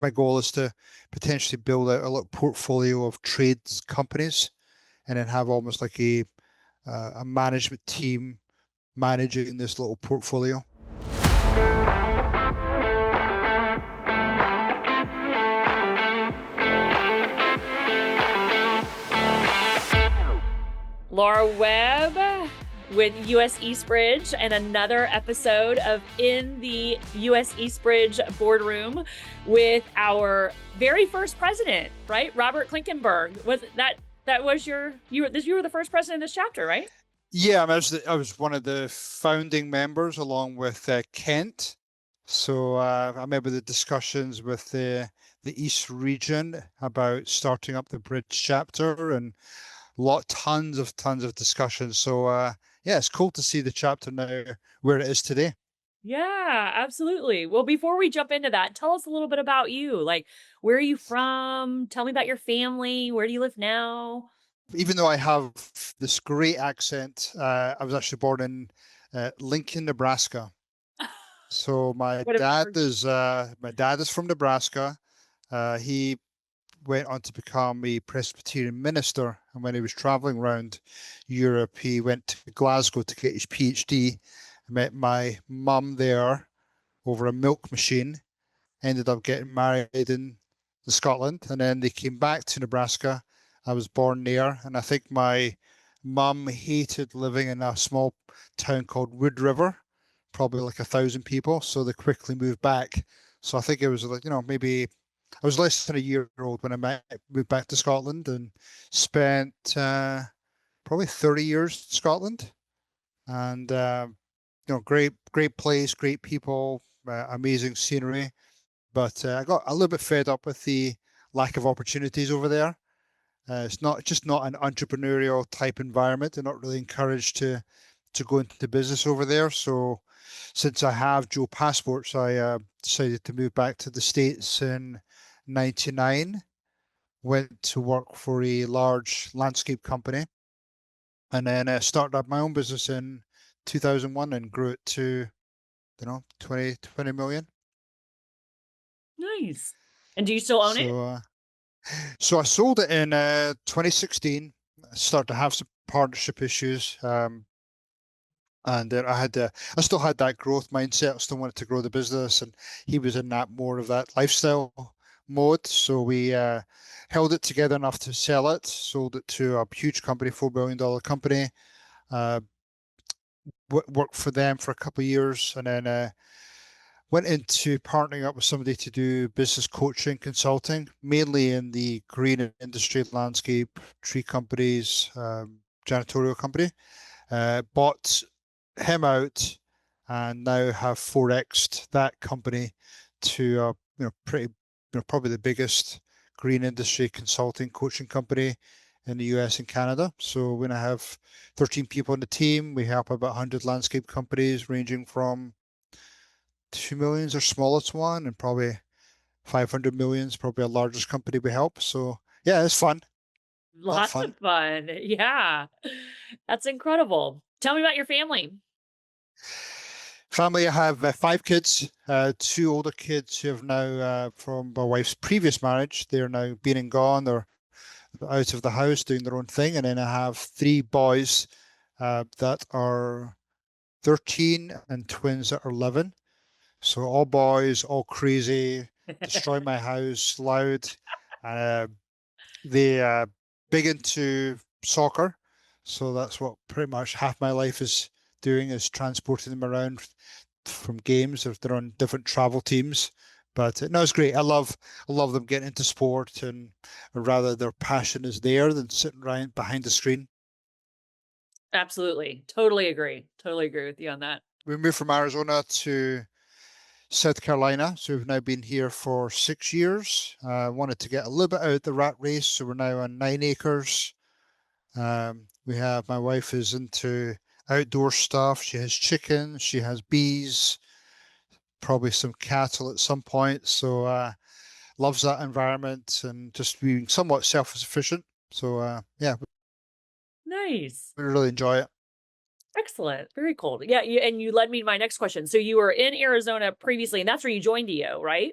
my goal is to potentially build out a little portfolio of trades companies and then have almost like a management team managing this little portfolio. Laura Webb with US Eastbridge and another episode of In the US Eastbridge boardroom with our very first president, right? Robert Clinkenbeard. Was that was you were the first president of this chapter, right? Yeah, I was one of the founding members along with Kent. So I remember the discussions with the East region about starting up the bridge chapter and tons of discussions. So yeah, it's cool to see the chapter now where it is today. Yeah, absolutely. Well, before we jump into that, tell us a little bit about you. Like, where are you from? Tell me about your family. Where do you live now? Even though I have this great accent, I was actually born in Lincoln, Nebraska. So What a my dad is from Nebraska. He went on to become a Presbyterian minister, and when he was traveling around Europe, he went to Glasgow to get his PhD. I met my mum there over a milk machine. Ended up getting married in Scotland, and then they came back to Nebraska. I was born there, and I think my mum hated living in a small town called Wood River, probably like 1,000 people. So they quickly moved back. So I think it was like, maybe I was less than a year old when moved back to Scotland and spent probably 30 years in Scotland. And great place, great people, amazing scenery. But I got a little bit fed up with the lack of opportunities over there. It's not an entrepreneurial type environment. They're not really encouraged to go into business over there. So since I have dual passports, I decided to move back to the States in '99. Went to work for a large landscape company, and then started up my own business in 2001 and grew it to, 20 million. nice. And do you still own it? So I sold it in 2016. I started to have some partnership issues. And then I still had that growth mindset. I still wanted to grow the business, and he was in that more of that lifestyle mode. So we held it together enough to sell it, sold it to a huge company, $4 billion company. Uh, Worked for them for a couple of years, and then went into partnering up with somebody to do business coaching consulting, mainly in the green industry, landscape, tree companies, janitorial company. Bought him out and now have 4x'd that company to pretty, probably the biggest green industry consulting coaching company in the US and Canada. So we're going to have 13 people on the team. We help about 100 landscape companies ranging from 2 millions or smallest one, and probably 500 millions, probably our largest company we help. So yeah, it's fun. A lot of Lots fun. of fun. Yeah. That's incredible. Tell me about your family. Family, I have 5 kids, two older kids who have now, from my wife's previous marriage, they're now been and gone. They're out of the house doing their own thing. And then I have 3 boys that are 13 and twins that are 11. So all boys, all crazy, destroy my house, loud. Uh, they big into soccer. So that's what pretty much half my life is doing, is transporting them around from games if they're on different travel teams. But no, it's great. I love them getting into sport, and rather their passion is there than sitting right behind the screen. Absolutely. Totally agree. Totally agree with you on that. We moved from Arizona to South Carolina, so we've now been here for 6 years. Wanted to get a little bit out the rat race, so we're now on 9 acres. We have My wife is into outdoor stuff. She has chickens, she has bees, probably some cattle at some point. So loves that environment and just being somewhat self-sufficient. So yeah, Nice. we really enjoy it. Excellent. Very cool. Yeah. And you led me to my next question. So you were in Arizona previously, and that's where you joined EO, right?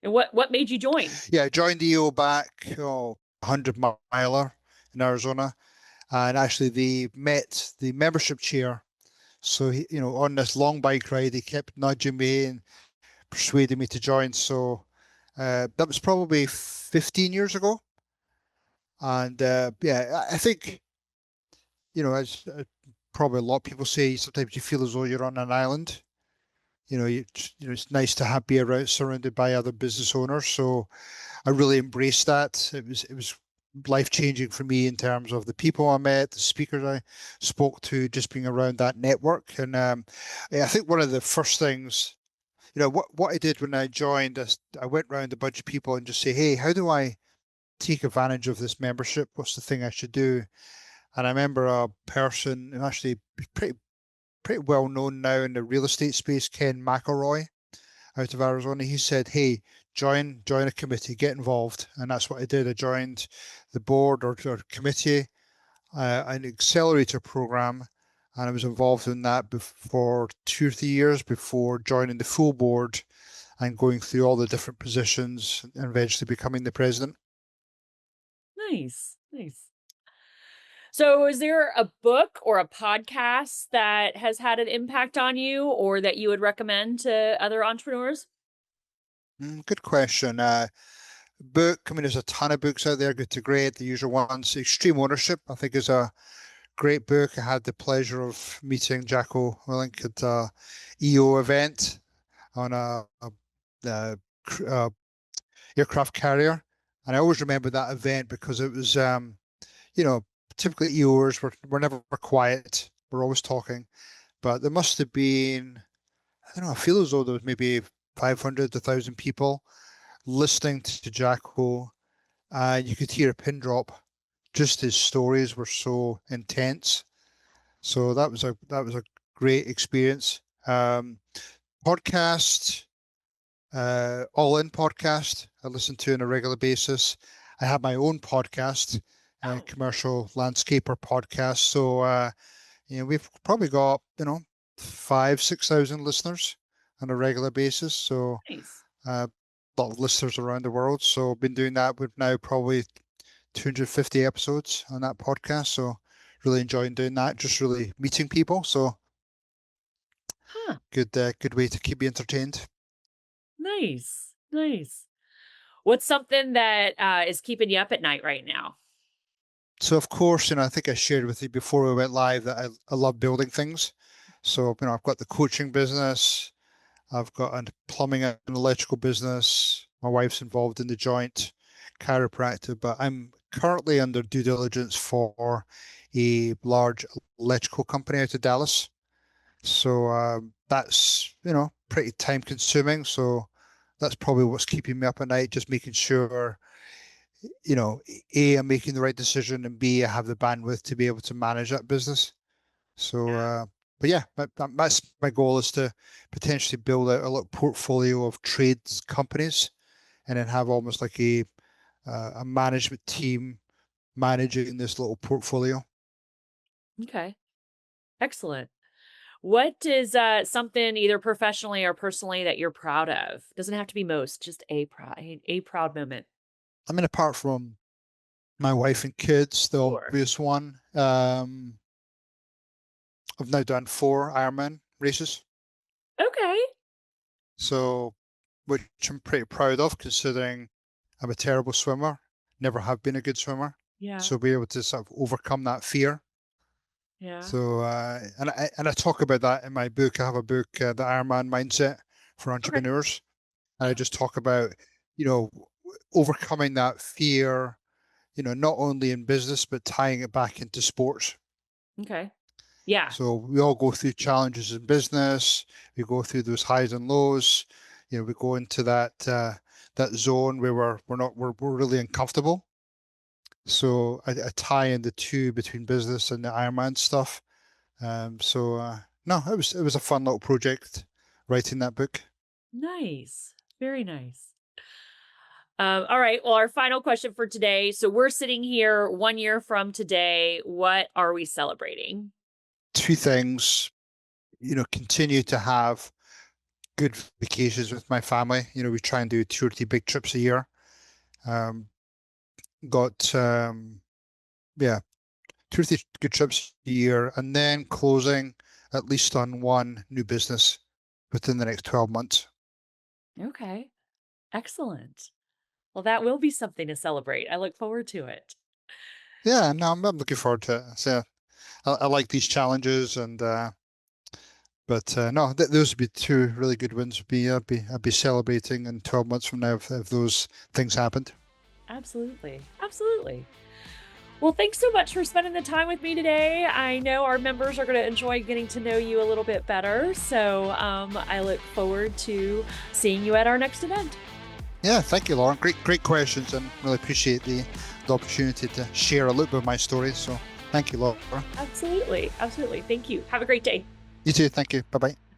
And what made you join? Yeah, I joined EO back 100 miler in Arizona, and actually they met the membership chair. So on this long bike ride, he kept nudging me and persuading me to join. So that was probably 15 years ago. And yeah, I think, as probably a lot of people say, sometimes you feel as though you're on an island. It's nice to be around, surrounded by other business owners. So I really embraced that. It was life changing for me in terms of the people I met, the speakers I spoke to, just being around that network. And I think one of the first things, what I did when I joined, I went around a bunch of people and just say, hey, how do I take advantage of this membership? What's the thing I should do? And I remember a person who actually pretty well known now in the real estate space, Ken McElroy out of Arizona. He said, hey, join a committee, get involved. And that's what I did. I joined the board or committee, an accelerator program, and I was involved in that for 2 or 3 years before joining the full board and going through all the different positions and eventually becoming the president. Nice, nice. So, is there a book or a podcast that has had an impact on you or that you would recommend to other entrepreneurs? Good question. Book, I mean, there's a ton of books out there, good to great, the usual ones. Extreme Ownership, I think, is a great book. I had the pleasure of meeting Jacko Willink at a EO event on a aircraft carrier. And I always remember that event because it was, typically EOers were never quiet. We're always talking. But there must have been, I don't know, I feel as though there was maybe 500 to 1,000 people listening to Jacko. And you could hear a pin drop. Just his stories were so intense. So that was a great experience. Podcast, All In podcast, I listen to on a regular basis. I have my own podcast, Oh, Commercial Landscaper podcast. So we've probably got 5,000-6,000 listeners on a regular basis. So nice. a lot of listeners around the world. So I've been doing that. We've now probably 250 episodes on that podcast. So really enjoying doing that. Just really meeting people. So Huh. good way to keep you entertained. Nice. Nice. What's something that is keeping you up at night right now? So of course, I think I shared with you before we went live that I love building things. So, I've got the coaching business, I've got a plumbing and electrical business. My wife's involved in the joint chiropractor, but I'm currently under due diligence for a large electrical company out of Dallas. So that's, pretty time consuming. So that's probably what's keeping me up at night, just making sure, A, I'm making the right decision, and B, I have the bandwidth to be able to manage that business. So, but yeah, that's my goal, is to potentially build out a little portfolio of trades companies and then have almost like a management team managing this little portfolio. Okay. Excellent. What is something either professionally or personally that you're proud of? Doesn't have to be most, just a proud moment. I mean, apart from my wife and kids, the Sure. obvious one, I've now done 4 Ironman races. Okay. So, which I'm pretty proud of, considering I'm a terrible swimmer, never have been a good swimmer. Yeah. So be able to sort of overcome that fear. Yeah. So, and I talk about that in my book. I have a book, The Ironman Mindset for Okay. Entrepreneurs. And I just talk about, you know, overcoming that fear, not only in business, but tying it back into sports. Okay. Yeah. So we all go through challenges in business. We go through those highs and lows. We go into that zone where we're really uncomfortable. So I tie in the two between business and the Ironman stuff. No, it was a fun little project writing that book. Nice. Very nice. All right. Well, our final question for today. So we're sitting here 1 year from today. What are we celebrating? Two things, continue to have good vacations with my family. You know, we try and do 2 or 3 big trips a year. Got yeah, 2 or 3 good trips a year, and then closing at least on one new business within the next 12 months. Okay. Excellent. Well, that will be something to celebrate. I look forward to it. Yeah, no, I'm looking forward to it. So I like these challenges, and but no, those would be 2 really good wins. I'd be celebrating in 12 months from now if those things happened. Absolutely. Absolutely. Well, thanks so much for spending the time with me today. I know our members are going to enjoy getting to know you a little bit better. So I look forward to seeing you at our next event. Yeah, thank you, Lauren. Great questions, and really appreciate the opportunity to share a little bit of my story. So thank you, Laura. Absolutely. Absolutely. Thank you. Have a great day. You too. Thank you. Bye bye.